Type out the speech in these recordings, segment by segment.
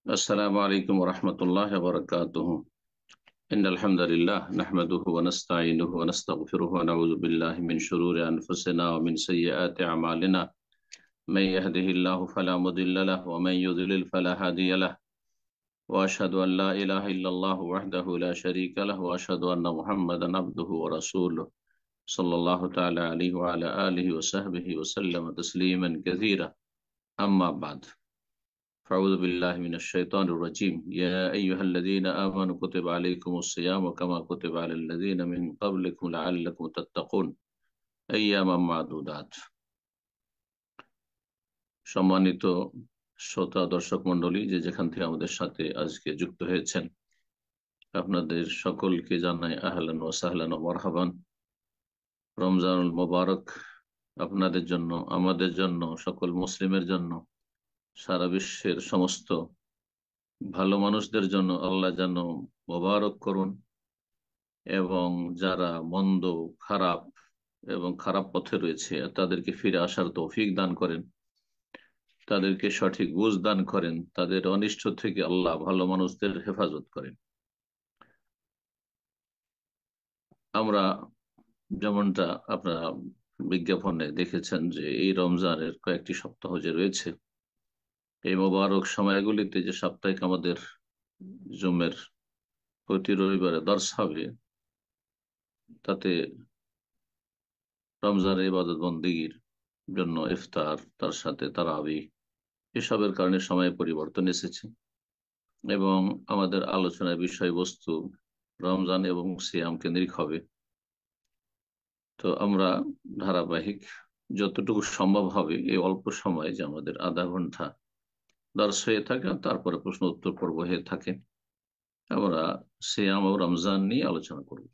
السلام عليكم ورحمة الله وبركاته. إن الحمد لله نحمده ونستعينه ونستغفره ونعوذ بالله من شرور أنفسنا ومن سيئات أعمالنا. من يهده الله فلا مضل له ومن يضلل فلا هادي له، وأشهد أن لا إله إلا الله وحده لا شريك له، وأشهد أن محمدا عبده ورسوله صلى الله تعالى عليه وعلى آله وصحبه وسلم تسليما كثيرا. أما بعد، أعوذ بالله من الشيطان الرجيم. يا أيها الذين آمنوا كتب عليكم الصيام كما كتب على الذين من قبلكم لعلكم تتقون أياما معدودات। সম্মানিত শ্রোতা দর্শক মণ্ডলী, যে যেখান থেকে আমাদের সাথে আজকে যুক্ত হয়েছেন, আপনাদের সকলকে জানাই আহলান ওয়া সাহলান ওয়া মারহাবান। রমজানুল মোবারক আপনাদের জন্য, আমাদের জন্য, সকল মুসলিমের জন্য, সারা বিশ্বের সমস্ত ভালো মানুষদের জন্য আল্লাহ যেন মোবারক করুন এবং যারা মন্দ, খারাপ এবং খারাপ পথে রয়েছে তাদেরকে ফিরে আসার তৌফিক দান করেন, তাদেরকে সঠিক বুঝ দান করেন, তাদের অনিষ্ট থেকে আল্লাহ ভালো মানুষদের হেফাজত করেন। আমরা যেমনটা আপনারা বিজ্ঞাপনে দেখেছেন যে এই রমজানের কয়েকটি সপ্তাহ যে রয়েছে, এই মোবারক সময়গুলিতে যে সাপ্তাহিক আমাদের জুমের প্রতি রবিবারে দর্শ হবে, তাতে রমজানের ইবাদত বন্দেগীর জন্য ইফতার, তার সাথে তারাবি, এসবের কারণে সময় পরিবর্তন এসেছে এবং আমাদের আলোচনার বিষয়বস্তু রমজান এবং সিয়াম কেন্দ্রিক হবে। তো আমরা ধারাবাহিক যতটুকু সম্ভব হবে এই অল্প সময়, যে আমাদের আধা ঘন্টা দর্শ হয়ে থাকে, তারপরে প্রশ্ন উত্তর পর্ব হয়ে থাকে, আমরা সিয়াম ও রমজান নিয়ে আলোচনা করব।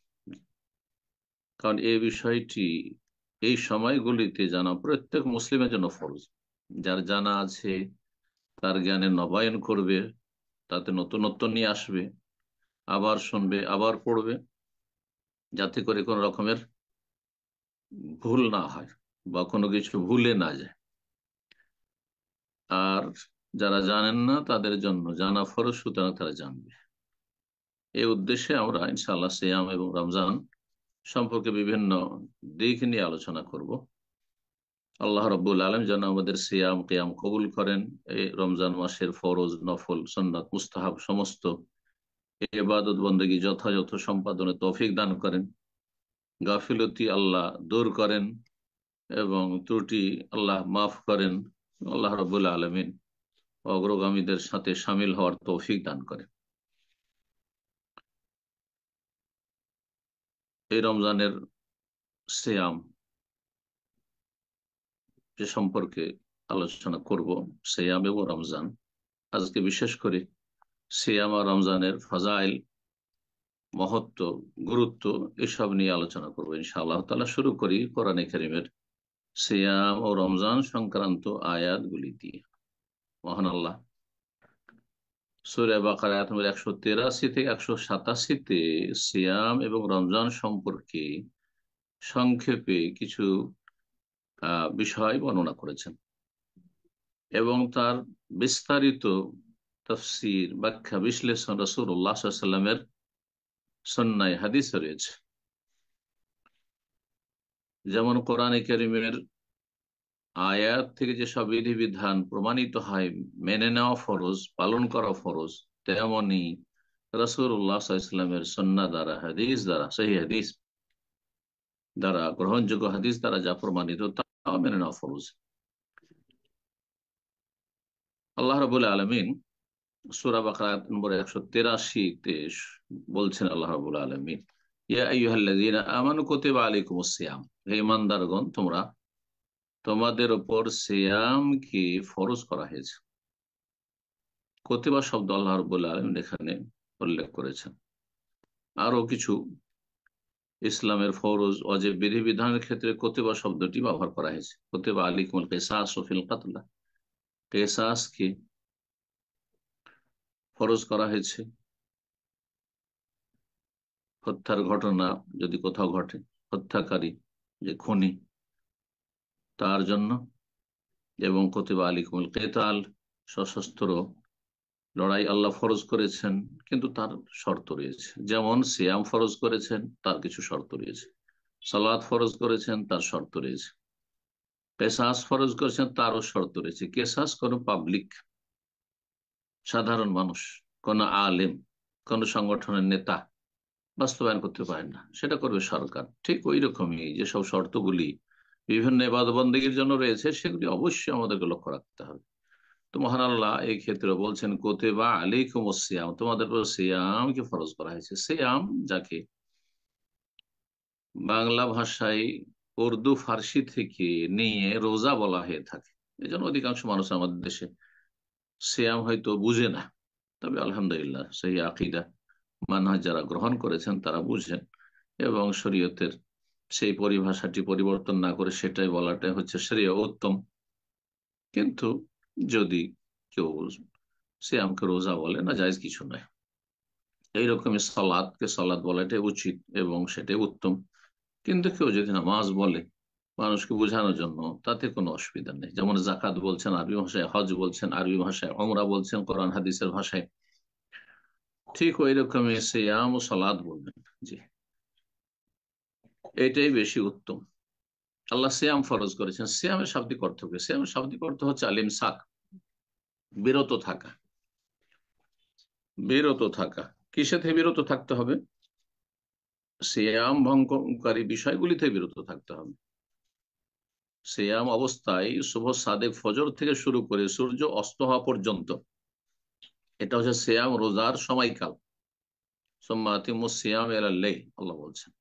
কারণ এই বিষয়টি এই সময়গুলিতে জানা প্রত্যেক মুসলিমের জন্য ফরজ। যার জানা আছে তার জ্ঞানের নবায়ন করবে, তাতে নতুনত্ব নিয়ে আসবে, আবার শুনবে, আবার পড়বে, যাতে করে কোনো রকমের ভুল না হয় বা কোনো কিছু ভুলে না যায়। আর যারা জানেন না তাদের জন্য জানা ফরজ, সুতরাং তারা জানবে। এই উদ্দেশ্যে আমরা ইনশাআল্লাহ সিয়াম এবং রমজান সম্পর্কে বিভিন্ন দিক নিয়ে আলোচনা করব। আল্লাহ রাব্বুল আলামিন যেন আমাদের সিয়াম কিয়াম কবুল করেন, এই রমজান মাসের ফরজ, নফল, সুন্নাত, মুস্তাহাব সমস্ত ইবাদত বন্দেগী যথাযথ সম্পাদনে তৌফিক দান করেন, গাফিলতি আল্লাহ দূর করেন এবং ত্রুটি আল্লাহ মাফ করেন। আল্লাহ রাব্বুল আলামিন অগ্রগামীদের সাথে সামিল হওয়ার তৌফিক দান করেন। এই রমজানের সিয়াম যে সম্পর্কে আলোচনা করব, সিয়াম এবং রমজান, আজকে বিশেষ করে সিয়াম আর রমজানের ফাজাইল, মহত্ব, গুরুত্ব, এসব নিয়ে আলোচনা করবো ইনশাআল্লাহ তাআলা। শুরু করি কোরআনে কারীমের সিয়াম ও রমজান সংক্রান্ত আয়াতগুলি দিয়ে। মহান আল্লাহ সূরা বাকারা আয়াত নম্বর 183 থেকে 187-তে সিয়াম এবং রমজান সম্পর্কে সংক্ষেপে কিছু বিষয় বর্ণনা করেছেন এবং তার বিস্তারিত তাফসীর, ব্যাখ্যা, বিশ্লেষণ রাসূলুল্লাহ সাল্লাল্লাহু আলাইহি ওয়াসাল্লামের সুন্নাহ হাদিসে রয়েছে। যেমন কোরআনে কারীমের আয়াত থেকে যেসব বিধিবিধান প্রমাণিত হয়, মেনে নেওয়া ফরজ, পালন করা ফরজ, তেমনি রাসূলুল্লাহ সাল্লাল্লাহু আলাইহি ওয়াসাল্লামের সুন্নাহ দ্বারা, হাদিস দ্বারা, সহিহ হাদিস দ্বারা, গ্রহণযোগ্য হাদিস দ্বারা যা প্রমাণিত তা মেনে নেওয়া ফরজ। আল্লাহ রাব্বুল আলামিন সূরা বাকারা আয়াত নম্বর 183-তে বলছেন, আল্লাহ রাব্বুল আলামিন, ইয়া আইয়ুহাল্লাযীনা আমানু কুতিবা আলাইকুমুস সিয়াম, হে ঈমানদারগণ, তোমাদের উপর সিয়ামকে ফরজ করা হয়েছে। কুতিবা শব্দ আল্লাহ রাব্বুল আলামিন এখানে উল্লেখ করেছেন। আরো কিছু ইসলামের ফরজ, ওয়াজিব, বিধিবিধানের ক্ষেত্রে কুতিবা শব্দটি ব্যবহার করা হয়েছে। কুতিবা আলাইকুমুল কিসাসু ফিল কতলা, কিসাসকে ফরজ করা হয়েছে। হত্যার ঘটনা যদি কোথাও ঘটে, হত্যাকারী যে খুনি, তার জন্য। এবং কুতিবা আলাইকুমুল কিতাল, সশস্ত্র লড়াই আল্লাহ ফরজ করেছেন, কিন্তু তার শর্ত রয়েছে। যেমন সিয়াম ফরজ করেছেন, তার কিছু শর্ত রয়েছে। সালাত ফরজ করেছেন, তার শর্ত রয়েছে। কেসাস ফরজ করেছেন, তারও শর্ত রয়েছে। কেসাস কোন পাবলিক, সাধারণ মানুষ, কোন আলেম, কোন সংগঠনের নেতা বাস্তবায়ন করতে পারেন না, সেটা করবে সরকার। ঠিক ওই রকমই যেসব শর্তগুলি বিভিন্ন ইবাদতবন্দেগীর জন্য রয়েছে, সেগুলি অবশ্যই আমাদেরকে লক্ষ্য রাখতে হবে। তো মহান আল্লাহ এই ক্ষেত্রে বলছেন, কুতিবা আলাইকুমুস সিয়াম, তোমাদের উপর সিয়ামকে ফরজ করা হয়েছে। সিয়াম যাকে বাংলা ভাষায় উর্দু ফার্সি থেকে নিয়ে রোজা বলা হয়ে থাকে, এই জন্য অধিকাংশ মানুষ আমাদের দেশে সিয়াম হয়তো বুঝে না। তবে আলহামদুলিল্লাহ সেই আকীদা মানহাজ যারা গ্রহণ করেছেন তারা বুঝেন, এবং শরীয়তের সেই পরিভাষাটি পরিবর্তন না করে সেটাই বলাটাই হচ্ছে শ্রেয় উত্তম। কিন্তু যদি কেউ সিয়ামকে রোজা বলে, না জায়েজ কিছু নয়। এইরকমই সালাদকে সালাদ বলাটাই উচিত এবং সেটাই উত্তম। কিন্তু কেউ যদি নামাজ বলে মানুষকে বোঝানোর জন্য, তাতে কোনো অসুবিধা নেই। যেমন জাকাত বলছেন আরবি ভাষায়, হজ বলছেন আরবি ভাষায়, ওমরা বলছেন কোরআন হাদিসের ভাষায়, ঠিক ওই রকমই সিয়াম ও সালাদ বলবেন। জি, এটাই বেশি উত্তম। আল্লাহ সিয়াম ফরজ করেছেন। সিয়ামের শাব্দিক অর্থ কি? সিয়ামের শাব্দিক অর্থ হচ্ছে আলিম সাক, বিরত থাকা। বিরত থাকা, কিসে থেকে বিরত থাকতে হবে? সিয়াম ভঙ্গকারী বিষয়গুলি থেকে বিরত থাকতে হবে। সিয়াম অবস্থায় শুভ সাদেক ফজর থেকে শুরু করে সূর্য অস্ত হওয়া পর্যন্ত, এটা হচ্ছে সিয়াম রোজার সময়কাল। সুম্মা আতিমুস সিয়াম ইলাল লাইল, আল্লাহ বলছেন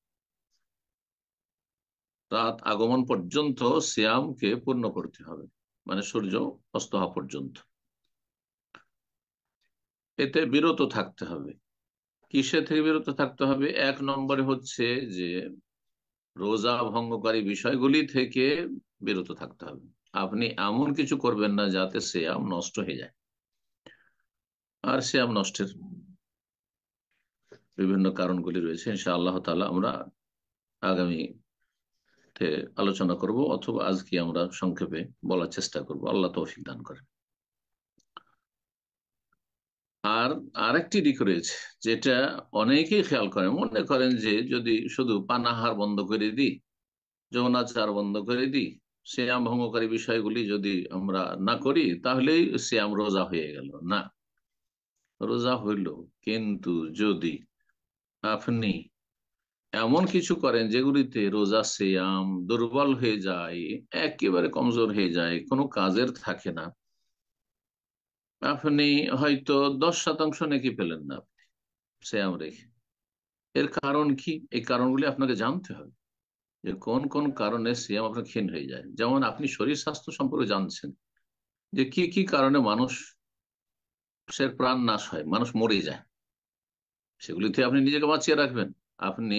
রাত আগমন পর্যন্ত সিয়ামকে পূর্ণ করতে হবে, মানে সূর্য অস্ত হওয়া পর্যন্ত। এতে বিরত থাকতে হবে। কিসে থেকে বিরত থাকতে হবে? এক নম্বরে হচ্ছে যে রোজা ভঙ্গকারী বিষয়গুলি থেকে বিরত থাকতে হবে। আপনি এমন কিছু করবেন না যাতে সিয়াম নষ্ট হয়ে যায়। আর সিয়াম নষ্টের বিভিন্ন কারণগুলি রয়েছে, ইনশাআল্লাহ তাআলা আমরা আগামীতে আলোচনা করব, অথবা আজকে আমরা সংক্ষেপে বলার চেষ্টা করব। আল্লাহ তৌফিক দান করেন। আর আরেকটি দিক রয়েছে যেটা অনেকেই খেয়াল করেন, মনে করেন যে যদি শুধু পানাহার বন্ধ করে দিই, যৌনাচার বন্ধ করে দিই, সিয়াম ভঙ্গকারী বিষয়গুলি যদি আমরা না করি, তাহলেই সিয়াম রোজা হয়ে গেল। না, রোজা হইল, কিন্তু যদি আপনি এমন কিছু করেন যেগুলিতে রোজা সিয়াম দুর্বল হয়ে যায়, একেবারে কমজোর হয়ে যায়, কোনো কাজের থাকে না, আপনি হয়তো 10% নাকি পেলেন না আপনি সিয়াম রেখে। এর কারণ কি? এই কারণগুলি আপনাকে জানতে হবে, যে কোন কোন কারণে সিয়াম আপনার ক্ষীণ হয়ে যায়। যেমন আপনি শরীর স্বাস্থ্য সম্পর্কে জানছেন, যে কি কি কারণে মানুষের প্রাণ নাশ হয়, মানুষ মরে যায়, সেগুলিতে আপনি নিজেকে বাঁচিয়ে রাখবেন। আপনি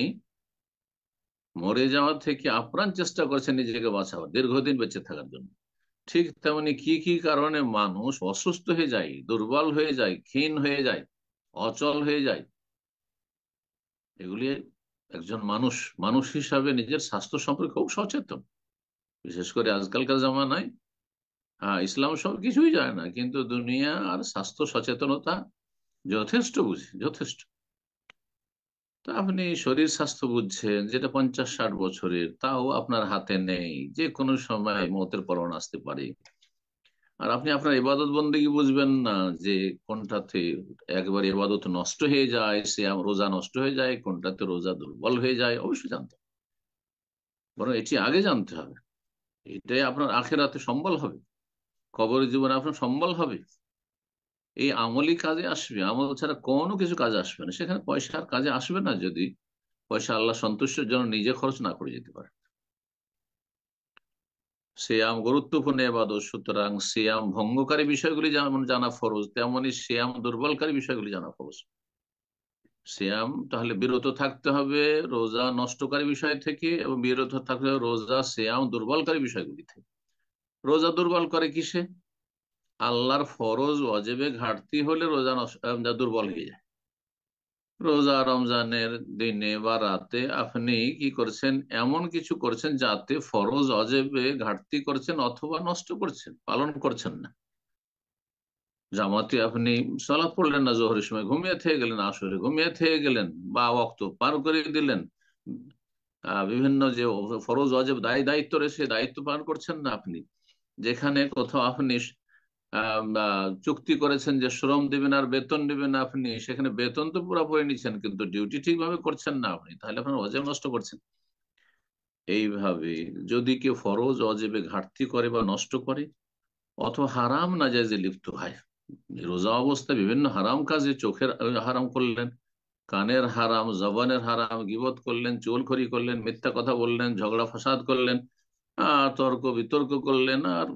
মরে যাওয়া থেকে আপ্রাণ চেষ্টা করছেন নিজেকে বাঁচাবার, দীর্ঘদিন বেঁচে থাকার জন্য। ঠিক তেমনি কি কি কারণে মানুষ অসুস্থ হয়ে যায়, দুর্বল হয়ে যায়, ক্ষীণ হয়ে যায়, অচল হয়ে যায়, এগুলি একজন মানুষ মানুষ হিসাবে নিজের স্বাস্থ্য সম্পর্কে খুব সচেতন। বিশেষ করে আজকালকার জামানায়, হ্যাঁ, ইসলাম সব কিছুই জানে না, কিন্তু দুনিয়া আর স্বাস্থ্য সচেতনতা যথেষ্ট বুঝে, যথেষ্ট। তো আপনি শরীর স্বাস্থ্য বুঝছেন, যেটা 50-60 বছরের, তাও আপনার হাতে নেই, যে কোনো সময় মৌতের পরোয়ানা আসতে পারে। আর আপনি আপনার ইবাদত বন্দেগী বুঝবেন না, যে কোনটাতে একবার ইবাদত নষ্ট হয়ে যায়, সে রোজা নষ্ট হয়ে যায়, কোনটাতে রোজা দুর্বল হয়ে যায়, অবশ্যই জানতে হবে। বরং এটি আগে জানতে হবে, এটাই আপনার আখেরাতে সম্বল হবে, কবরের জীবনে আপনার সম্বল হবে। এই আমলি কাজে আসবে, আমল ছাড়া কোনো কিছু কাজে আসবে না। সেখানে পয়সার কাজে আসবে না, যদি পয়সা আল্লাহ সন্তুষ্টের জন্য নিজে খরচ না করে যেতে পারে। সিয়াম গুরুত্বপূর্ণ ইবাদত, সুতরাং সিয়াম ভঙ্গকারী বিষয়গুলি যেমন জানা ফরজ, তেমনি সিয়াম দুর্বলকারী বিষয়গুলি জানা ফরজ। সিয়াম তাহলে বিরত থাকতে হবে রোজা নষ্টকারী বিষয় থেকে, এবং বিরত থাকতে হবে রোজা সিয়াম দুর্বলকারী বিষয়গুলি থেকে। রোজা দুর্বল করে কিসে? আল্লাহর ফরজ ওয়াজিবে ঘাটতি হলে রোজা দুর্বল হয়ে যায়। রোজা রমজানের দিনে বা রাতে আপনি কি করছেন? এমন কিছু করছেন যাতে ফরজ ওয়াজিবে ঘাটতি করছেন, অথবা নষ্ট করছেন, পালন করছেন না। জামাতে আপনি সালাত পড়লেন না, জোহরের সময় ঘুমিয়ে থেকে গেলেন, আসরে ঘুমিয়ে থেকে গেলেন, বা ওয়াক্ত পার করে দিলেন, বিভিন্ন যে ফরজ ওয়াজিব দায়িত্ব রয়েছে দায়িত্ব পালন করছেন না আপনি। যেখানে কোথাও আপনি বা চুক্তি করেছেন যে শ্রম দিবেন আর বেতন দিবেন আপনি, সেখানে বেতন তো পুরোপুরি নিচ্ছেন কিন্তু ডিউটি ঠিকভাবে করছেন না আপনি, তাহলে আপনার ওয়াজিব নষ্ট করছেন। এইভাবে যদি কেউ ফরজ ওয়াজিবে ঘাটতি করে বা নষ্ট করে, অথবা হারাম নাজায়েজে লিপ্ত হয়, রোজা অবস্থায় বিভিন্ন হারাম কাজে, চোখের হারাম করলেন, কানের হারাম, জবানের হারাম, গীবত করলেন, চুগলখড়ি করলেন, মিথ্যা কথা বললেন, ঝগড়া ফাসাদ করলেন, তর্ক বিতর্ক করলেন, আর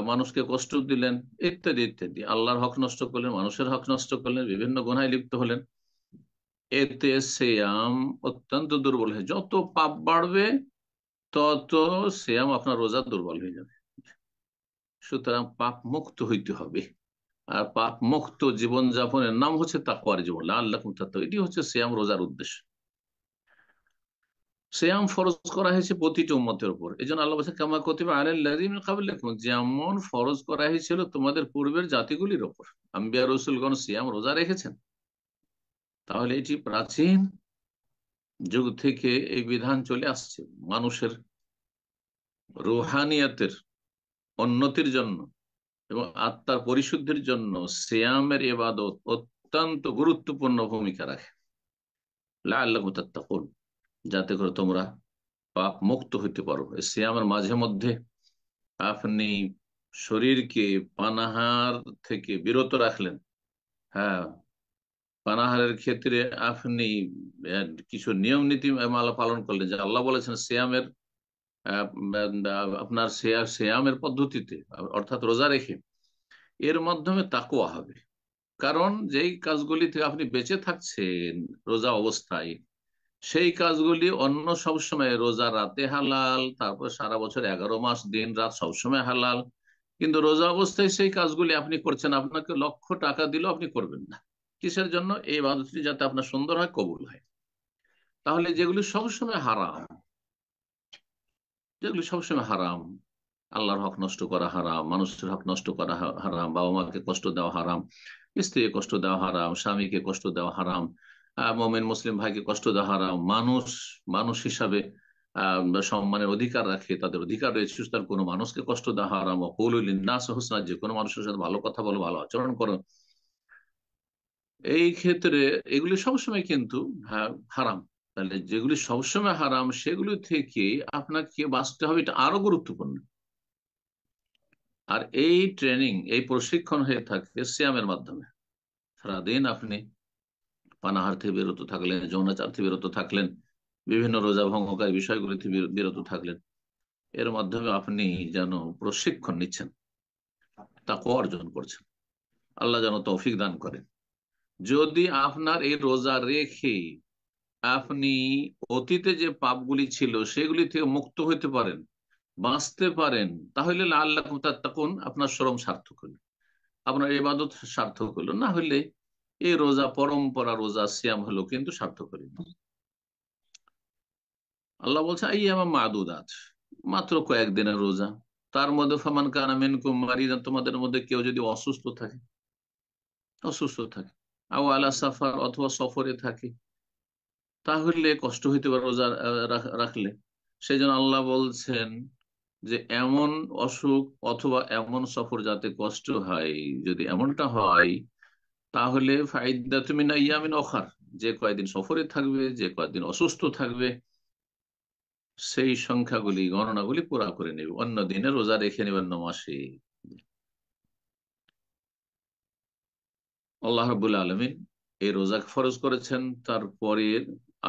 মানুষকে কষ্ট দিলেন, ইত্যাদি ইত্যাদি, আল্লাহর হক নষ্ট করলেন, মানুষের হক নষ্ট করলেন, বিভিন্ন গুনায় লিপ্ত হলেন, এতে সিয়াম অত্যন্ত দুর্বল হয়ে, যত পাপ বাড়বে তত সিয়াম আপনার রোজা দুর্বল হয়ে যাবে। সুতরাং পাপ মুক্ত হইতে হবে, আর পাপ মুক্ত জীবন যাপনের নাম হচ্ছে তাকওয়ার জীবন, লাআল্লাকুম তাত্তাকুন। এটি হচ্ছে সিয়াম রোজার উদ্দেশ্য। সিয়াম ফরজ করা হয়েছে প্রতিটি উম্মতের উপর, এই জন্য আল্লাহ বলছে কামা কুতিবা আলাল্লাযিনা মিন ক্বাবলিকুম, যেমন ফরজ করা হয়েছিল তোমাদের পূর্বের জাতিগুলির উপর। আম্বিয়া রাসূলগণ সিয়াম রোজা রেখেছেন। তাহলে এটি প্রাচীন যুগ থেকে এই বিধান চলে আসছে, মানুষের রুহানিয়াতের উন্নতির জন্য এবং আত্মার পরিশুদ্ধির জন্য সিয়ামের ইবাদত অত্যন্ত গুরুত্বপূর্ণ ভূমিকা রাখে, লাআল্লাকুম তাত্তাকুন, যাতে করে তোমরা পাপ মুক্ত হইতে পারো। এই সিয়ামের মাঝে মধ্যে আপনি শরীরকে পানাহার থেকে বিরত রাখলেন। হ্যাঁ, পানাহারের ক্ষেত্রে আপনি কিছু নিয়ম নীতি মালা পালন করলেন, যে আল্লাহ বলেছেন সিয়ামের আহ, আপনার সিয়ামের পদ্ধতিতে, অর্থাৎ রোজা রেখে, এর মাধ্যমে তাকওয়া হবে। কারণ যেই কাজগুলি থেকে আপনি বেঁচে থাকছেন রোজা অবস্থায়, সেই কাজগুলি অন্য সব সময়, রোজা রাতে হালাল, তারপর সারা বছর 11 মাস দিন রাত সবসময় হালাল, কিন্তু রোজা অবস্থায় সেই কাজগুলি আপনি করছেন, আপনাকে লক্ষ টাকা দিলেও আপনি করবেন না। কিসের জন্য? এই ইবাদতটি যাতে আপনার সুন্দর হয়, কবুল হয়। তাহলে যেগুলি সবসময় হারাম, যেগুলি সবসময় হারাম, আল্লাহর হক নষ্ট করা হারাম, মানুষের হক নষ্ট করা হারাম, বাবা মাকে কষ্ট দেওয়া হারাম, স্ত্রীকে কষ্ট দেওয়া হারাম, স্বামীকে কষ্ট দেওয়া হারাম, মোমেন মুসলিম ভাইকে কষ্ট দেওয়া হারাম, মানুষ মানুষ হিসাবে সম্মানের অধিকার রাখে, তাদের অধিকার রয়েছে, সুতরাং কোনো মানুষকে কষ্ট দেওয়া হারাম। ওয়াকুলু লিন্নাসি হুসনা, যে কোনো মানুষের সাথে ভালো কথা বলো, ভালো আচরণ করো। এই ক্ষেত্রে এগুলি সবসময় কিন্তু হারাম। তাহলে যেগুলি সবসময় হারাম সেগুলি থেকে আপনাকে বাঁচতে হবে, এটা আরো গুরুত্বপূর্ণ। আর এই ট্রেনিং, এই প্রশিক্ষণ হয়ে থাকে সিয়ামের মাধ্যমে। সারাদিন আপনি পানাহার থেকে বিরত থাকলেন, যৌনাচার থেকে বিরত থাকলেন, বিভিন্ন রোজা ভঙ্গকারী বিষয়গুলি থেকে বিরত থাকলেন, এর মাধ্যমে আপনি যেন প্রশিক্ষণ নিচ্ছেন, তাকওয়া অর্জন করছেন। আল্লাহ যেন তৌফিক দান করেন। যদি আপনার এই রোজা রেখে আপনি অতীতে যে পাপগুলি ছিল সেগুলি থেকে মুক্ত হইতে পারেন, বাঁচতে পারেন, তাহলে আল্লাহ তাত্তাকুন, আপনার শ্রম সার্থক হলো, আপনার ইবাদত সার্থক হলো। না হলে এই রোজা পরম্পরা, রোজা সিয়াম হলো কিন্তু সার্থক হলো না। আল্লাহ বলছে আইয়ামা মাদুদাত, মাত্র কয়েকদিনের রোজা। তার মধ্যে ফামান কানা মিনকুম মারিদান, তোমাদের মধ্যে কেউ যদি অসুস্থ থাকে আও আলা সাফার, অথবা সফরে থাকে, তাহলে কষ্ট হইতে পারে রোজা রাখলে। সেই জন্য আল্লাহ বলছেন যে এমন অসুখ অথবা এমন সফর যাতে কষ্ট হয়, যদি এমনটা হয়, তাহলে ফাইদ্দাতু মিন আইয়ামিন উখার, যে কয়দিন সফরে থাকবে, যে কয়দিন অসুস্থ থাকবে, সেই সংখ্যাগুলি, গণনাগুলি পুরা করে নেবে, অন্য দিনে রোজা রেখে নেবে অন্য মাসে। আল্লাহ রাব্বুল আলামিন এই রোজা ফরজ করেছেন তারপরে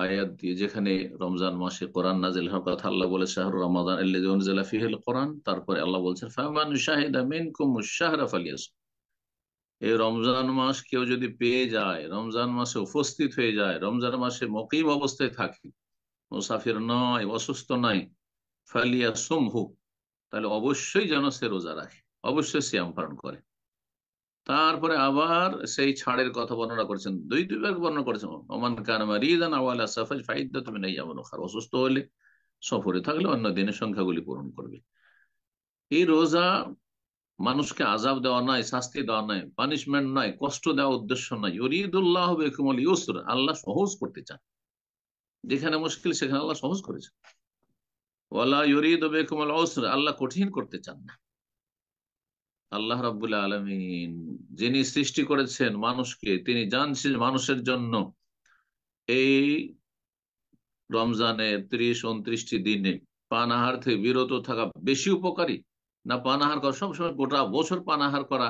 আয়াত দিয়ে, যেখানে রমজান মাসে কোরআন নাজিল হওয়ার কথা আল্লাহ বলে শাহরু রমাদান আল্লাযী উনজিলা ফীহিল কোরআন, তারপরে আল্লাহ বলছেন ফামান শাহিদা মিনকুমুশ শাহরা ফালিয়াসুম, এই রমজান মাস কেউ যদি পেয়ে যায়, রমজান মাসে উপস্থিত হয়ে যায়, রমজান মাসে মুকিম অবস্থায় থাকে, মুসাফির নয়, অসুস্থ নয়, ফালিয়াসুমহু, তাহলে অবশ্যই যেন সে রোজা রাখে, অবশ্যই সিয়াম পালন করে। তারপরে আবার সেই ছাড়ের কথা বর্ণনা করেছেন, দুইবার বর্ণনা করেছেন, ওমান কানা মারিদান আও আলা সাফার ফাইদ্দাতুম মিন আইয়ামিন উখার, অসুস্থ হলে, সফরে থাকলে অন্য দিনের সংখ্যাগুলি পূরণ করবে। এই রোজা মানুষকে আযাব দেওয়া নয়, শাস্তি দেওয়া নয়, পানিশমেন্ট নয়, কষ্ট দেওয়া উদ্দেশ্য নয়। ইউরিদুল্লাহ বিকুমুল ইউসর, আল্লাহ সহজ করতে চান। যেখানে মুশকিল সেখানে আল্লাহ সহজ করেছেন। ওয়ালা ইউরিদু বিকুমুল উসর, আল্লাহ কঠিন করতে চান না। আল্লাহ রাব্বুল আলামিন যিনি সৃষ্টি করেছেন মানুষকে, তিনি জানছেন মানুষের জন্য এই রমজানের 30-29টি দিনে পানাহার থেকে বিরত থাকা বেশি উপকারী, না পানাহার করা সবসময় গোটা বছর পানাহার করা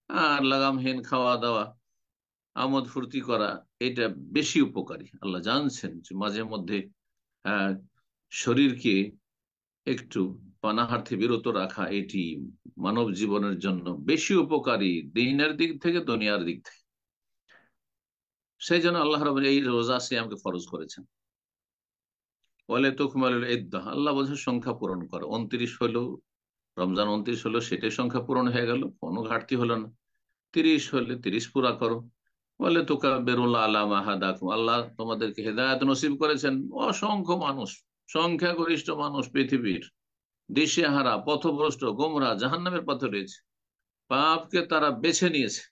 আর লাগামহীন খাওয়া দাওয়া আমোদ ফুর্তি করা, এটা বেশি উপকারী? আল্লাহ জানছেন যে মাঝে মধ্যে আহ শরীরকে একটু পানাহার থেকে বিরত রাখা এটি মানব জীবনের জন্য বেশি উপকারী দিনের দিক থেকে, দুনিয়ার দিক থেকে। সেই জন্য আল্লাহ রাব্বুল এই রোজা সিয়ামকে ফরজ করেছেন। বলে তুকমালুল ইদ্দাহ, আল্লাহ বলছে সংখ্যা পূরণ করো। 29 হলো, রমজান 29 হলো, সেটাই সংখ্যা পূরণ হয়ে গেল, কোনো ঘাটতি হলো না। 30 হলে 30 পুরা করো। বলে তুকাব্বিরুল্লাহ আলা মা হাদাকুম, আল্লাহ তোমাদেরকে হেদায়েত নসিব করেছেন। অসংখ্য মানুষ, সংখ্যাগরিষ্ঠ মানুষ পৃথিবীর দিশেহারা, পথভ্রষ্ট, গোমরা, জাহান্নামের পথে রয়েছে। পাপকে তারা বেছে নিয়েছে,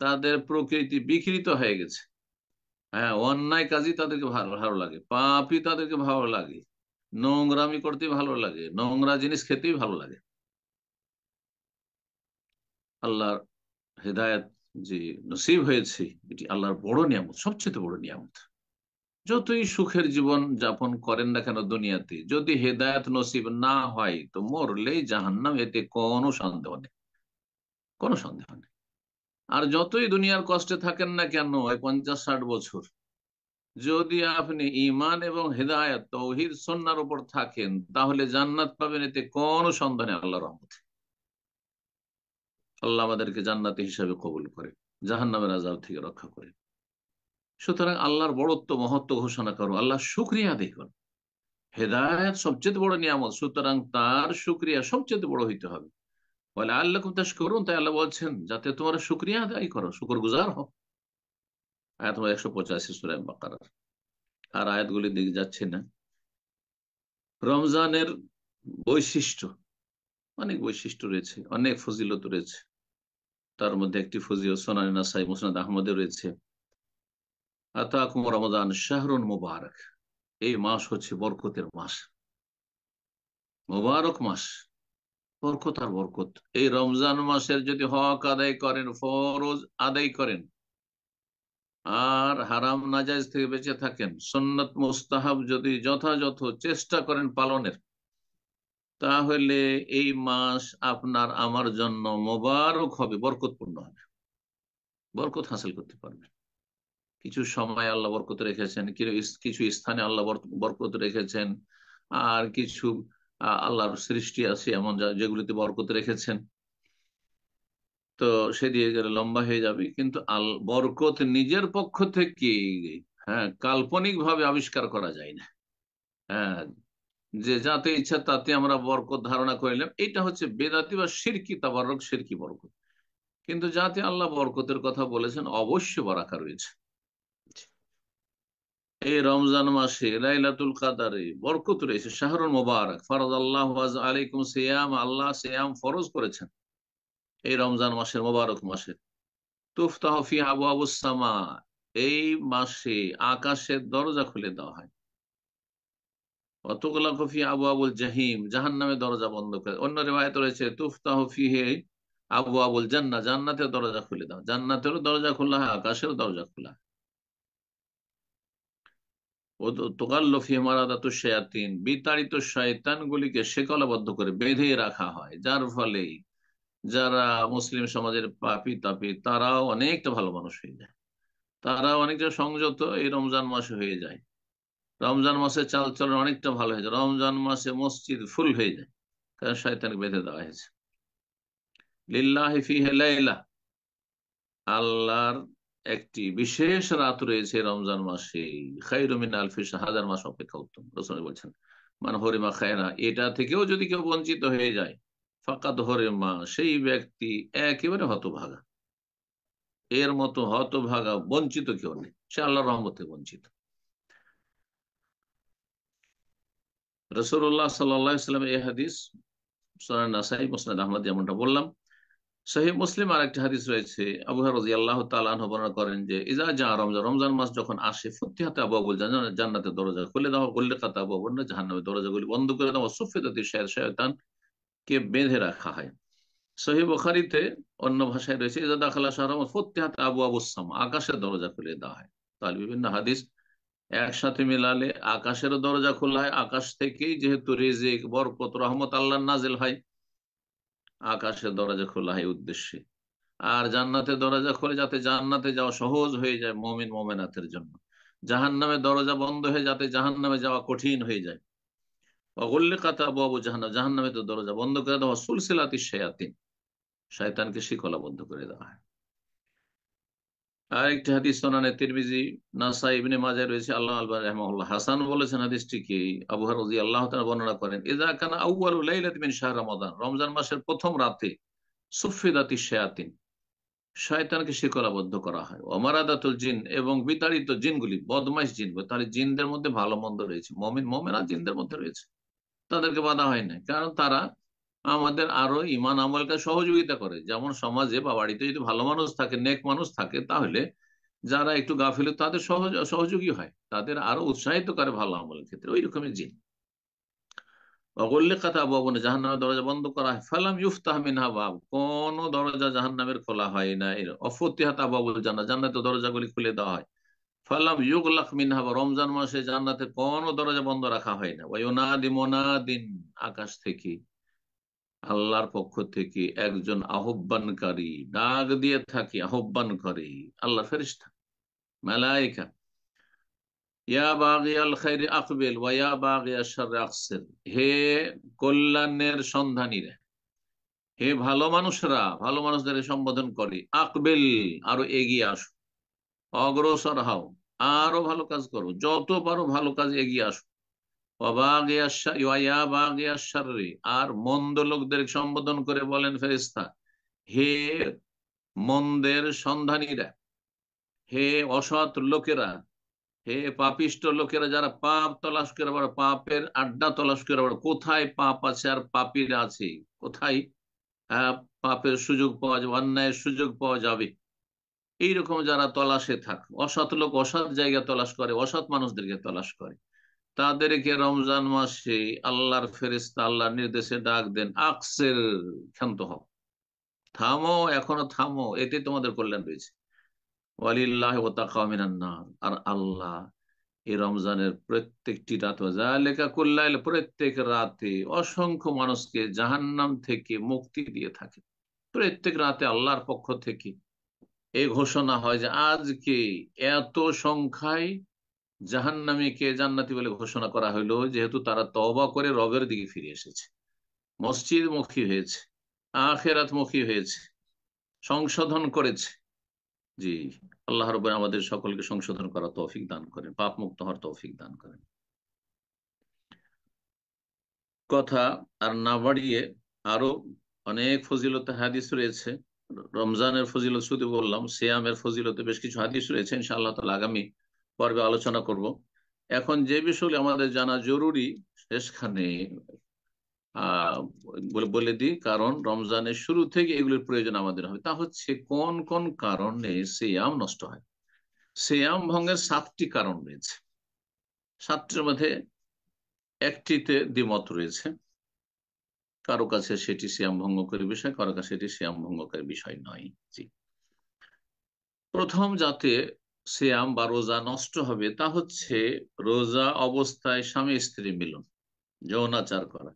তাদের প্রকৃতি বিকৃত হয়ে গেছে। হ্যাঁ, অন্যায় কাজই তাদেরকে ভালো ভালো লাগে, পাপই তাদেরকে ভালো লাগে, নোংরামি করতে ভালো লাগে, নোংরা জিনিস খেতেই ভালো লাগে। আল্লাহর হেদায়েত যে নসিব হয়েছে, এটি আল্লাহর বড় নিয়ামত, সবচেয়ে বড় নিয়ামত। যতই সুখের জীবন যাপন করেন না কেন দুনিয়াতে, যদি হেদায়েত নসিব না হয় তো মরলেই জাহান্নাম, এতে কোনো সন্দেহ নেই, কোনো সন্দেহ নেই। আর যতই দুনিয়ার কষ্টে থাকেন না কেন, 50-60 বছর, যদি আপনি ঈমান এবং হেদায়েত তৌহিদ সুন্নাহর উপর থাকেন, তাহলে জান্নাত পাবেন, এতে কোনো সন্দেহ নেই আল্লাহর রহমতে। আল্লাহ আমাদেরকে জান্নাতি হিসাবে কবুল করে, জাহান্নামের আযাব থেকে রক্ষা করে। সুতরাং আল্লাহর বড়ত্ব মহত্ব ঘোষণা করো, আল্লাহ শুকরিয়া আদায় করো। হেদায়েত সবচেয়ে বড় নিয়ামত, সুতরাং তার শুকরিয়া সবচেয়ে বড় হইতে হবে। বলে আল্লাহকুম তাশকুরুন, তাই আল্লাহ বলছেন যাতে তোমরা শুকরিয়া আদায় করো, শুকর গুজার হও। আয়াত নম্বর 185 সূরা বাকারার। আর আয়াতগুলির দিকে যাচ্ছে না। রমজানের বৈশিষ্ট্য, অনেক বৈশিষ্ট্য রয়েছে, অনেক ফজিলত রয়েছে। তার মধ্যে একটি ফজিলত সুনানে নাসাই, মুসনাদ আহমদে রয়েছে, আতাকুম রমাদান শাহরুন মুবারক, এই মাস হচ্ছে বরকতের মাস, মুবারক মাস, বরকত আর বরকত। এই রমজান মাসের যদি হক আদায় করেন, ফরজ আদায় করেন, আর হারাম নাজাইজ থেকে বেঁচে থাকেন, সুন্নত মুস্তাহাব যদি যথাযথ চেষ্টা করেন পালনের, তাহলে এই মাস আপনার আমার জন্য মোবারক হবে, বরকতপূর্ণ হবে, বরকত হাসিল করতে পারবেন। কিছু সময় আল্লাহ বরকত রেখেছেন, কিছু স্থানে আল্লাহ বরকত রেখেছেন, আর কিছু আল্লাহর সৃষ্টি আছে এমন যেগুলিতে বরকত রেখেছেন। তো সেদিকে গেলে লম্বা হয়ে যাবে, কিন্তু বরকত নিজের পক্ষ থেকে, হ্যাঁ, কাল্পনিক ভাবে আবিষ্কার করা যায় না। হ্যাঁ, যে যাতে ইচ্ছা তাতে আমরা বরকত ধারণা করিলাম, এটা হচ্ছে বেদাতি বা শিরকি তাবারক, শিরকি বরকত। কিন্তু যাতে আল্লাহ বরকতের কথা বলেছেন, অবশ্য বারাকা রয়েছে। এই রমজান মাসে লাইলাতুল কাদারে বরকত রয়েছে, শাহরুল মুবারক, ফারাদাল্লাহু আলাইকুম সিয়াম, আল্লাহ সিয়াম ফরজ করেছেন এই রমজান মাসের, মুবারক মাসে। তুফতাহু ফি আবওয়াবুস সামা, এই মাসে আকাশের দরজা খুলে দেওয়া হয়। ওয়াতুগলাকু ফি আবওয়াবুল জাহিম, জাহান্নামের দরজা বন্ধ করে। অন্য রিওয়ায়াতে রয়েছে তুফতাহু ফিহি আবওয়াবুল জান্নাহ, জান্নাতের দরজা খুলে দাও, জান্নাতেরও দরজা খোলা হয়, আকাশেরও দরজা খোলা হয়। ও তোকাল্লু ফি মারাদাতু শায়াতিন, বিতাড়িত শয়তান গুলিকে শেকলবদ্ধ করে বেঁধে রাখা হয়, যার ফলে যারা মুসলিম সমাজের পাপী তাপী তারাও অনেকটা ভালো মানুষ হয়ে যায়, তারা অনেকটা সংযত এই রমজান মাসে হয়ে যায়। রমজান মাসে চালচলন অনেকটা ভালো হয়ে যায়, রমজান মাসে মসজিদ ফুল হয়ে যায়, কারণ শয়তানকে বেঁধে দেওয়া হয়েছে। লিল্লাহি ফিহি লাইলা, আল্লাহর একটি বিশেষ রাত রয়েছে রমজান মাসে, খায়রুম মিন আলফি শাহর, হাজার মাস অপেক্ষা উত্তম। রাসূল বলছেন মান হরিমা খায়রা, এটা থেকেও যদি কেউ বঞ্চিত হয়ে যায়, ফাকাদ হরিমা, সেই ব্যক্তি একেবারে হতভাগা। এর মতো হতভাগা বঞ্চিত কেউ নেই, সে আল্লাহর রহমতে বঞ্চিত। রাসূলুল্লাহ সাল্লাল্লাহু আলাইহি ওয়াসাল্লাম এই হাদিস সুনান নাসাই, মুসনাদ আহমদ, যেমনটা বললাম। সহিহ মুসলিম আর একটা হাদিস রয়েছে, আবু হুরায়রা রাদিয়াল্লাহু তাআলা আনহু বর্ণনা করেন যে ইজা জা রমজান, রমজান মাস যখন আসে, ফুতিহাত আবওয়াবুল জান্নাত, জান্নাতের দরজা খুলে দেওয়া, গুল্লিকাত আবওয়াবুন নার, জাহান্নামের দরজাগুলি বন্ধ করে দেওয়া, সুফিদাতি শায়াতান, কে বেঁধে রাখা হয়। সহিহ বুখারীতে অন্য ভাষায় রয়েছে ইজা দাখালা শাহর রমজান ফুতিহাত আবওয়াবুস সামা, আকাশের দরজা খুলে দেওয়া হয়। তাহলে বিভিন্ন হাদিস একসাথে মিলালে আকাশেরও দরজা খোলা হয়, আকাশ থেকেই যেহেতু রিজিক, বরকত, রহমত আল্লাহ নাজিল হয়, আকাশের দরজা খোলা হয় উদ্দেশ্যে। আর জান্নাতের দরজা খোলে যাতে জান্নাতে যাওয়া সহজ হয়ে যায় মুমিন মুমিনাতের জন্য, জাহান্নামের দরজা বন্ধ হয়ে যাতে জাহান্নামে যাওয়া কঠিন হয়ে যায়। ওয়াগুল্লিকাত আবওয়াবু জাহান্নাম, জাহান্নামে তো দরজা বন্ধ করে দেওয়া, সুলসিলাতিশ শায়াতিন, শয়তানকে শিকলাবদ্ধ করে দেওয়া হয়। আরেকটি হাদিস সুনানে তিরমিজি, নাসাই, ইবনে মাজাহ রয়েছে, আল্লাহ আলবানী রাহিমাহুল্লাহ হাসান বলেছেন হাদিসটিকে। আবু হুরায়রা রাদিয়াল্লাহু তাআলা বর্ণনা করেন ইযা কানা আউয়ালু লাইলাতিন মিন শাহর রমাদান, রমজান মাসের প্রথম রাতে সুফিদাতিশ শায়াতিন, শয়তানকে শিকলাবদ্ধ করা হয়, ওমারাদাতুল জিন, এবং বিতাড়িত জিনগুলি, বদমাইশ জিনগুলি, তাহলে জিনদের মধ্যে ভালো মন্দ রয়েছে, মুমিন মুমিনাত জিনদের মধ্যে রয়েছে, তাদেরকে বাধা হয় না, কারণ তারা আমাদের আরো ইমান আমলকে সহযোগিতা করে। যেমন সমাজে বা বাড়িতে যদি ভালো মানুষ থাকে, নেক মানুষ থাকে, তাহলে যারা একটু গাফিল তাদের সহযোগী হয়, তাদের আরো উৎসাহিত করে ভালো আমলের ক্ষেত্রে, ওই রকমের জিন। অগল্লিকাত আবওয়াবুন, জাহান্নামের দরজা বন্ধ করা হয়, ফালাম ইউফতাহ মিনহা বাব, কোন দরজা জাহান্নামের খোলা হয় না। এর অফতিহাত আবওয়াবুল জান্নাত, জান্নাতের দরজাগুলি খুলে দেওয়া হয়। ফালাম ইউগলাক মিনহা বাব, রমজান মাসে জান্নাতের কোন দরজা বন্ধ রাখা হয় না। ওয়ায়ুনাদি মুনাদিন, আকাশ থেকে, আল্লাহর পক্ষ থেকে একজন আহ্বানকারী ডাক দিয়ে থাকে, আহ্বান করে, আল্লাহর ফেরেশতা, মালায়েকা, ইয়া বাগিয়াল খাইরি আকবিল ওয়া ইয়া বাগিয়াশ শাররি আকসির, হে কল্যাণের সন্ধানীরা, হে ভালো মানুষরা, ভালো মানুষদের সম্বোধন করে, আকবিল, আরো এগিয়ে আসো, অগ্রসর হও, আরো ভালো কাজ করো, যত পারো ভালো কাজ এগিয়ে আসো। ওয়া বাগিয়াশ ওয়া ইয়া বাগিয়াশ শাররি, আর মন্দ লোকদের সম্বোধন করে বলেন ফেরেশতা, হে মন্দের সন্ধানীরা, হে অসৎ লোকেরা, হে পাপিষ্ট লোকেরা, যারা পাপ তলাশ করে বেড়ায়, পাপের আড্ডা তলাশ করে বেড়ায়, কোথায় পাপ আছে আর পাপীরা আছে, কোথায় আহ, পাপের সুযোগ পাওয়া যাবে, অন্যায়ের সুযোগ পাওয়া যাবে, এইরকম যারা তলাশে থাকে, অসৎ লোক অসৎ জায়গা তলাশ করে, অসৎ মানুষদেরকে তলাশ করে, তাদেরকে রমজান মাসে আল্লাহর ফেরেশতা আল্লাহর নির্দেশে ডাক দেন, আকসের, ক্ষান্ত হও, থামো, এখনো থামো, এতে তোমাদের কল্যাণ রয়েছে। ওয়ালিল্লাহি ওয়া তাকাও মিনান নার, আর আল্লাহ এই রমজানের প্রত্যেকটি রাত, জালিকা কুল্লাইল, প্রত্যেক রাতে অসংখ্য মানুষকে জাহান্নাম থেকে মুক্তি দিয়ে থাকে। প্রত্যেক রাতে আল্লাহর পক্ষ থেকে এই ঘোষণা হয় যে আজকে এত সংখ্যায় জাহান্নামীকে জান্নাতি বলে ঘোষণা করা হলো, যেহেতু তারা তওবা করে রবের দিকে ফিরে এসেছে, মসজিদ মুখী হয়েছে, আখেরাত মুখী হয়েছে, সংশোধন করেছে। জি, আল্লাহ রব আমাদের সকলকে সংশোধন করা তৌফিক দান করেন, পাপ মুক্ত হওয়ার তৌফিক দান করেন। কথা আর না বাড়িয়ে, আরো অনেক ফজিলত হাদিস রয়েছে। রমজানের ফজিলত শুধু বললাম, সিয়ামের ফজিলতে বেশ কিছু হাদিস রয়েছে, ইনশাআল্লাহ তাআলা আগামী পর্বে আলোচনা করব। এখন যে বিষয়গুলি আমাদের জানা জরুরি, শেষখানে বলে দিই, কারণ রমজানের শুরু থেকে এগুলির প্রয়োজন আমাদের হবে, তা হচ্ছে কোন কোন কারণে সিয়াম নষ্ট হয়। সিয়াম ভঙ্গের 7টি কারণ রয়েছে, 7টির মধ্যে একটিতে দ্বিমত রয়েছে, কারো কাছে সেটি সিয়াম ভঙ্গকারী বিষয়, কারো কাছে সেটি সিয়াম ভঙ্গকারী বিষয় নয়। জি, প্রথম যাতে সিয়াম বা রোজা নষ্ট হবে তা হচ্ছে রোজা অবস্থায় স্বামী স্ত্রী মিলন, যৌনাচার করা।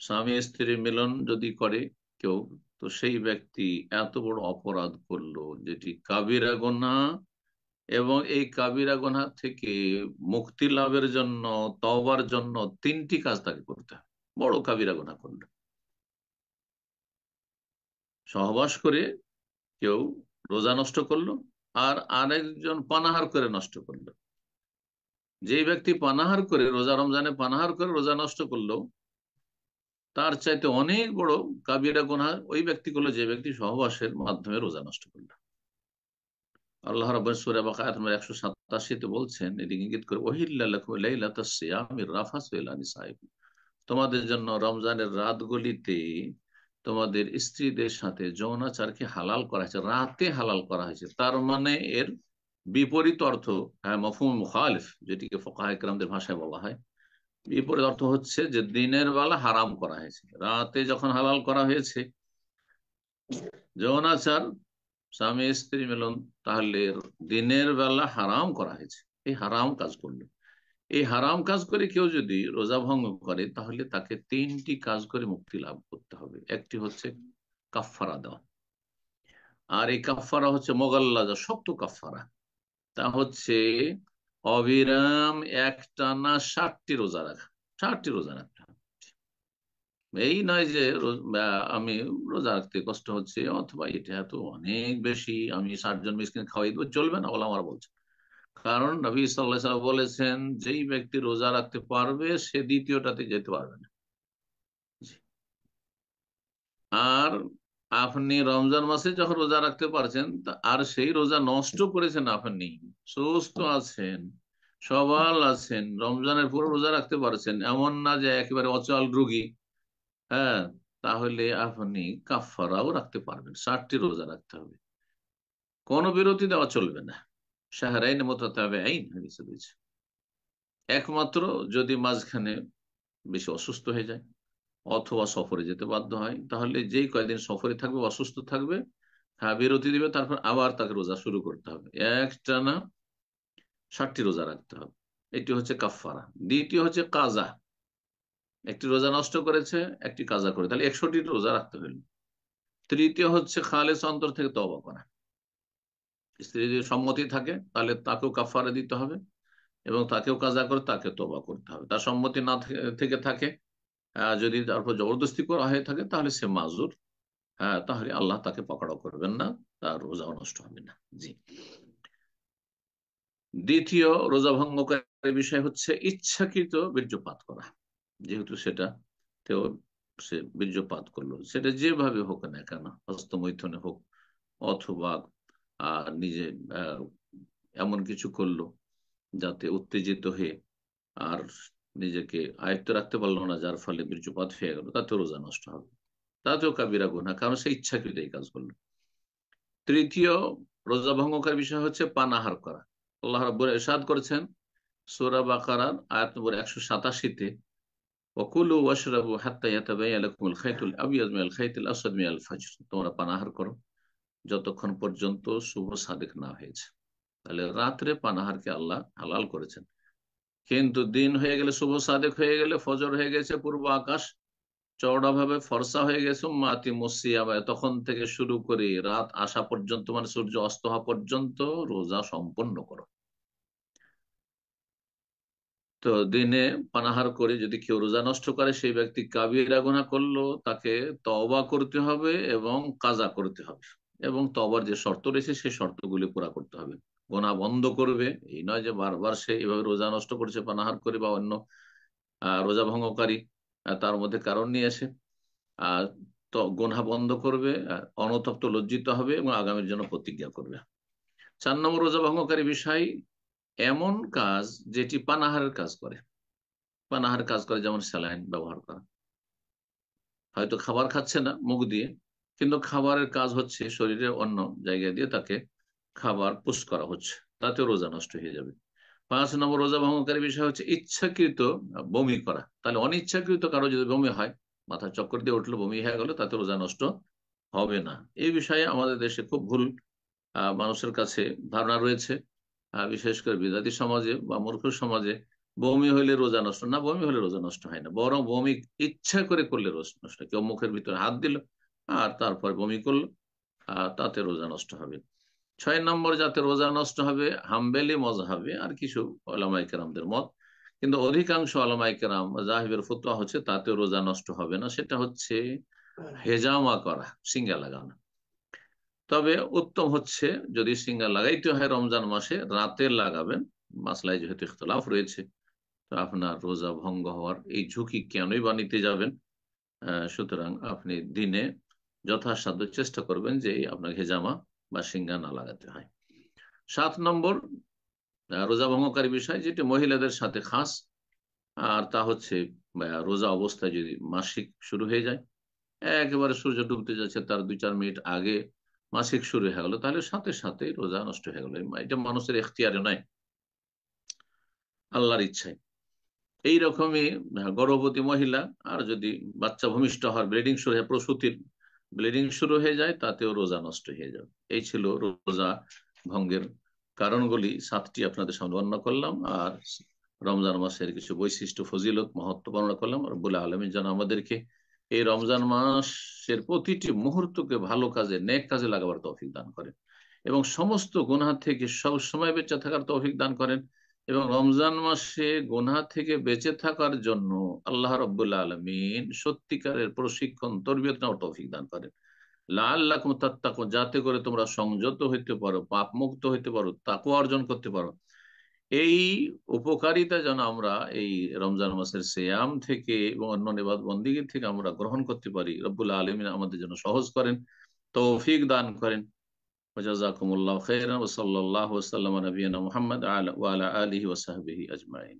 স্বামী স্ত্রী মিলন যদি করে কেউ, তো সেই ব্যক্তি এত বড় অপরাধ করলো যেটি কাবিরা গুনাহ, এবং এই কাবিরা গুনাহ থেকে মুক্তি লাভের জন্য, তওবার জন্য 3টি কাজ তাকে করতে হবে। বড় কাবিরা গুনাহ করলো, সহবাস করে কেউ রোজা নষ্ট করলো, আর আরেকজন পানাহার করে নষ্ট করলো। যে ব্যক্তি পানাহার করে রোজা, রমজানে পানাহার করে রোজা নষ্ট করলো, তার চাইতে অনেক বড় কাবিরা গুনাহ ওই ব্যক্তি করলো যে ব্যক্তি সহবাসের মাধ্যমে রোজা নষ্ট করলো। আল্লাহ রাব্বুল সূরা বাকারা আয়াত নম্বর 187 তে বলছেন, এদিকে ইঙ্গিত করে, ওহিল্লা লাকুম লাইলাতাস সিয়ামির রাফাসু ইলা নিসাইকুম, তোমাদের জন্য রমজানের রাতগুলিতে তোমাদের স্ত্রীদের সাথে যৌনাচারকে হালাল করা হয়েছে, রাতে হালাল করা হয়েছে। তার মানে এর বিপরীত অর্থ, হ্যাঁ, মফহুম মুখালিফ, যেটিকে ফুকাহায়ে কেরামদের ভাষায় বলা হয়, বিপরীত অর্থ হচ্ছে যে দিনের বেলা হারাম করা হয়েছে, রাতে যখন হালাল করা হয়েছে যৌনাচার, স্বামী স্ত্রী মিলন, তাহলে দিনের বেলা হারাম করা হয়েছে, এই হারাম কাজ করলো। এই হারাম কাজ করে কেউ যদি রোজা ভঙ্গ করে তাহলে তাকে তিনটি কাজ করে মুক্তি লাভ করতে হবে। একটি হচ্ছে কাফফারা দেওয়া, আর এই কাফফারা হচ্ছে মোগাল্লাজা, শক্ত কাফফারা। তা হচ্ছে অবিরাম একটানা 60টি রোজা রাখা, 60টি রোজা রাখতে হবে। এই নয় যে আমি রোজা রাখতে কষ্ট হচ্ছে, অথবা এটা তো অনেক বেশি, আমি 60 জন মিসকিন খাওয়াই দেবো, চলবে না, ওলামারা বলছে। কারণ নবী সাল্লাল্লাহু আলাইহি ওয়াসাল্লাম বলেছেন, যেই ব্যক্তি রোজা রাখতে পারবে সে দ্বিতীয়টাতে যেতে পারবে না। জি। আর আপনি রমজান মাসে যখন রোজা রাখতে পারছেন, আর সেই রোজা নষ্ট করেছেন, আপনি সুস্থ আছেন, সবল আছেন, রমজানের পুরো রোজা রাখতে পারছেন, এমন না যে একেবারে অচল রোগী, হ্যাঁ, তাহলে আপনি কাফারাও রাখতে পারবেন। 60টি রোজা রাখতে হবে, কোনো বিরতি দেওয়া চলবে না। শাহরাইন মুতাতাবিআইন হাদিসে রয়েছে। একমাত্র যদি মাঝখানে বেশি অসুস্থ হয়ে যায় অথবা সফরে যেতে বাধ্য হয়, তাহলে যেই কয়দিন সফরে থাকবে, অসুস্থ থাকবে, হ্যাঁ, বিরতি দিবে, তারপর আবার তাকে রোজা শুরু করতে হবে, একটানা 60টি রোজা রাখতে হবে। এটি হচ্ছে কাফফারা। দ্বিতীয় হচ্ছে কাজা, একটি রোজা নষ্ট করেছে, একটি কাজা করে, তাহলে 100টি রোজা রাখতে হইল। তৃতীয় হচ্ছে খালেস অন্তর থেকে তওবা করা। স্ত্রী যদি সম্মতি থাকে তাহলে তাকেও কাফফারা দিতে হবে, এবং তাকেও কাজা করে তাকে তওবা করতে হবে। তার সম্মতি না থেকে থাকে, যদি তারপর জবরদস্তি করা হয়ে থাকে, তাহলে সে মাজুর, হ্যাঁ, তাহলে আল্লাহ তাকে পকড়াও করবেন না, তার রোজাও নষ্ট হবে না। জি। দ্বিতীয় রোজা ভঙ্গকারী বিষয় হচ্ছে ইচ্ছাকৃত বীর্যপাত করা। যেহেতু সেটা তেও সে বীর্যপাত করলো, সেটা যেভাবে হোক না কেন, হস্তমৈথুনে হোক অথবা নিজে আহ, এমন কিছু করলো যাতে উত্তেজিত হয়ে আর নিজেকে আয়ত্ত রাখতে পারলো না, যার ফলে বীর্যপাত হয়ে গেল, তাতেও রোজা নষ্ট হবে, তাতেও কাবিরা গুনাহ, কারণ সে ইচ্ছাকৃত এই কাজ করলো। তৃতীয় রোজা ভঙ্গকারী বিষয় হচ্ছে পানাহার করা। আল্লাহ রাব্বুল ইরশাদ করেছেন সূরা বাকারার আয়াত নম্বর 187-তে, ওয়াকুলু ওয়াশরাবু হাত্তা ইয়াতাবায়ানা লাকুমুল খাইতুল আবিয়াদ মিনাল খাইতিল আসওয়াদ মিনাল ফাজর, তোমরা পানাহার করো যতক্ষণ পর্যন্ত শুভ সাদেক না হয়েছে। তাহলে রাত্রে পানাহারকে আল্লাহ হালাল করেছেন, কিন্তু দিন হয়ে গেলে, শুভ সাদেক হয়ে গেলে, ফজর হয়ে গেছে, পূর্ব আকাশ চওড়া ভাবে ফর্সা হয়ে গেছে, মাতি মুসিয়াবা, তখন থেকে শুরু করে রাত আসা পর্যন্ত, মানে সূর্য অস্ত হওয়া পর্যন্ত রোজা সম্পন্ন করো। তো দিনে পানাহার করে যদি কেউ রোজা নষ্ট করে, সেই ব্যক্তি কাবিরা গুনাহ করলো, তাকে তওবা করতে হবে এবং কাজা করতে হবে, এবং তওবার যে শর্ত রয়েছে সেই শর্তগুলি পুরা করতে হবে। গোনা বন্ধ করবে, এই নয় যে বারবার সে এভাবে রোজা নষ্ট করছে পানাহার করে, বা অন্য রোজা ভঙ্গকারী তার মধ্যে কারণ নিয়ে আসে। আর তো গোনা বন্ধ করবে, অনুতপ্ত লজ্জিত হবে এবং আগামীর জন্য প্রতিজ্ঞা করবে। 4 নম্বর রোজা ভঙ্গকারী বিষয় এমন কাজ যেটি পানাহারের কাজ করে। পানাহার কাজ করে যেমন স্যালাইন ব্যবহার করা, হয়তো খাবার খাচ্ছে না মুখ দিয়ে, কিন্তু খাবারের কাজ হচ্ছে শরীরের অন্য জায়গায় দিয়ে তাকে খাবার পুশ করা হচ্ছে, তাতে রোজা নষ্ট হয়ে যাবে। 5 নম্বর রোজা ভঙ্গকারী বিষয় হচ্ছে ইচ্ছাকৃত বমি করা। তাহলে অনিচ্ছাকৃত কারো যদি বমি হয়, মাথা চক্কর দিয়ে উঠলো, বমি হয়ে গেল, তাতে রোজা নষ্ট হবে না। এই বিষয়ে আমাদের দেশে খুব ভুল মানুষের কাছে ধারণা রয়েছে, বিশেষ করে বিদাতি সমাজে বা মূর্খ সমাজে। বমি হইলে রোজা নষ্ট না, বমি হলে রোজা নষ্ট হয় না, বরং বমি ইচ্ছা করে করলে রোজা নষ্ট হয়। কেউ মুখের ভিতরে হাত দিল আর তারপর বমি করলো, তাতে রোজা নষ্ট হবে। 6 নম্বর যাতে রোজা নষ্ট হবে, হাম্বেলি মজহাবে আর কিছু ওলামায়ে কেরামদের মত, কিন্তু অধিকাংশ ওলামায়ে কেরাম জাহিবের ফতোয়া হচ্ছে তাতে রোজা নষ্ট হবে না। সেটা হচ্ছে হেজামা করা, সিঙ্গা লাগানো। তবে উত্তম হচ্ছে যদি সিঙ্গা লাগাইতে হয় রমজান মাসে, রাতে লাগাবেন। মাসলায় যেহেতু ইখতলাফ রয়েছে, তো আপনার রোজা ভঙ্গ হওয়ার এই ঝুঁকি কেনই বা নিতে যাবেন। সুতরাং আপনি দিনে যথাসাধ্য চেষ্টা করবেন যে আপনার হেজামা বা সিঙ্গা না লাগাতে হয়। 7 নম্বর রোজা ভঙ্গকারী বিষয় যেটি মহিলাদের সাথে খাস, আর তা হচ্ছে বা রোজা অবস্থায় যদি মাসিক শুরু হয়ে যায়, একেবারে সূর্য ডুবতে যাচ্ছে তার 2-4 মিনিট আগে মাসিক শুরু হয়ে গেল, তাহলে সাথে সাথে রোজা নষ্ট হয়ে গেল। এটা মানুষের এখতিয়ারে নয়, আল্লাহর ইচ্ছায়। এইরকমই গর্ভবতী মহিলা আর যদি বাচ্চা ভূমিষ্ঠ হওয়ার ব্লিডিং শুরু হয়, প্রসূতির ব্লিডিং শুরু হয়ে যায়, তাতেও রোজা নষ্ট হয়ে যাবে। এই ছিল রোজা ভঙ্গের কারণগুলি, 7টি আপনাদের সামনে বর্ণনা করলাম। আর রমজান মাসের কিছু বৈশিষ্ট্য, ফজিলত, মহত্ব বর্ণনা করলাম। রব্বুল আলামিন যেন আমাদেরকে এই রমজান মাসের প্রতিটি মুহূর্তকে ভালো কাজে, নেক কাজে লাগাবার তৌফিক দান করেন, এবং সমস্ত গুনাহ থেকে সব সময় বেঁচে থাকার তৌফিক দান করেন। এবং রমজান মাসে গুনাহ থেকে বেঁচে থাকার জন্য আল্লাহ রাব্বুল আলামিন সত্যিকারের প্রশিক্ষণ, তরবিয়ত নেওয়ার তৌফিক দান করেন। লাআল্লাকুম তাত্তাকুন, যাতে করে তোমরা সংযত হইতে পারো, পাপ মুক্ত হইতে পারো, তাকওয়া অর্জন করতে পারো। এই উপকারিতা যেন আমরা এই রমজান মাসের সিয়াম থেকে এবং অন্য ইবাদত বন্দেগী থেকে আমরা গ্রহণ করতে পারি, রব্বুল আলামিন আমাদের জন্য সহজ করেন, তৌফিক দান করেন। ওয়াজাকুমুল্লাহু খাইরান ওয়া সাল্লাল্লাহু ওয়া সাল্লামা আলা নবিয়িনা মুহাম্মদ ওয়া আলা আলিহি ওয়া সাহবিহি আজমাইন।